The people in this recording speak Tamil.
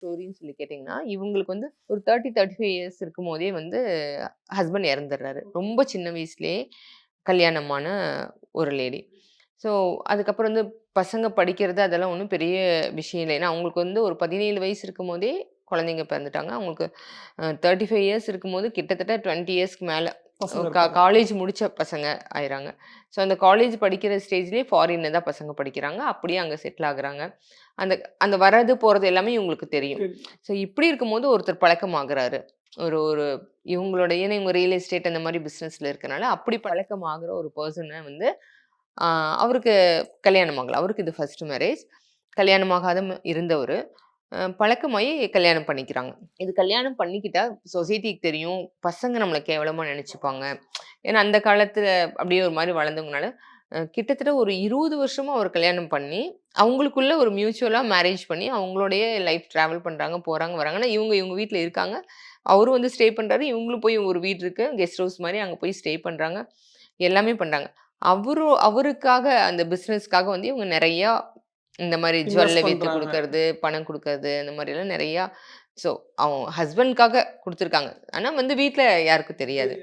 ஸ்டோரின்னு சொல்லி கேட்டிங்கன்னா, இவங்களுக்கு வந்து ஒரு 30, 35 இயர்ஸ் இருக்கும்போதே வந்து ஹஸ்பண்ட் இறந்துடுறாரு. ரொம்ப சின்ன வயசுலயே கல்யாணமான ஒரு லேடி. ஸோ, அதுக்கப்புறம் வந்து பசங்க படிக்கிறது அதெல்லாம் ஒண்ணும் பெரிய விஷயம் இல்ல. ஏன்னா, அவங்களுக்கு வந்து ஒரு 17 வயசு இருக்கும்போதே குழந்தைங்க பிறந்துட்டாங்க. அவங்களுக்கு 35 இயர்ஸ் இருக்கும்போது கிட்டத்தட்ட 20 இயர்ஸ்க்கு மேல பசங்க இருக்காங்க. காலேஜ் முடிச்ச பசங்க ஆயிறாங்க. ஸோ, அந்த காலேஜ் படிக்கிற ஸ்டேஜ்லயே ஃபாரின்ல தான் பசங்க படிக்கிறாங்க. அப்படியே அங்க செட்டில் ஆகுறாங்க. அந்த அந்த வர்றது, போறது எல்லாமே இவங்களுக்கு தெரியும். சரி. ஸோ, இப்படி இருக்கும்போது ஒருத்தர் பழக்கமாகுறாரு. ஒரு ஒரு இவங்களோட ஏன்னா இவங்க ரியல் எஸ்டேட் அந்த மாரி பிசினஸ்ல இருக்கனால, அப்படி பழக்கமாகுற ஒரு பெர்சன வந்து ஆ அவருக்கு கல்யாணம் ஆகல. அவருக்கு இது ஃபர்ஸ்ட் மேரேஜ். கல்யாணமாகாத இருந்தவரு. பழக்கமாயி கல்யாணம் பண்ணிக்கிறாங்க. இது கல்யாணம் பண்ணிக்கிட்டா சொசைட்டிக்கு தெரியும். பசங்க நம்மள கேவலமா நெனச்சுப்பாங்க. ஏன்னா அந்த காலத்துல அப்படியே ஒரு மாரி வளர்ந்தவங்கனால, கிட்டத்தட்ட ஒரு 20 வருஷமா அவர் கல்யாணம் பண்ணி, அவங்களுக்குள்ள ஒரு மியூச்சுவலா மேரேஜ் பண்ணி, அவங்களோடயே லைஃப் டிராவல் பண்றாங்க, போறாங்க, வராங்க. ஆனா இவங்க இவங்க வீட்ல இருக்காங்க. அவரும் வந்து ஸ்டே பண்றாரு. இவங்களும் போய் ஒரு வீடு இருக்கு. கெஸ்ட் ஹவுஸ் மாரி அங்க போய் ஸ்டே பண்றாங்க. எல்லாமே பண்றாங்க. அவருக்காக அந்த பிசினஸ்க்காக வந்து இவங்க நெறையா இந்த மாரி ஜுவல்ல இன்வெஸ்ட் வித்து பண்றாங்க. குடுக்கறது, பணம் குடுக்கறது, அந்த மாரிலாம் நெறையா ஸோ அவங்க ஹஸ்பண்ட்காக குடுத்துருக்காங்க. ஆனா வந்து வீட்ல யாருக்கும் தெரியாது.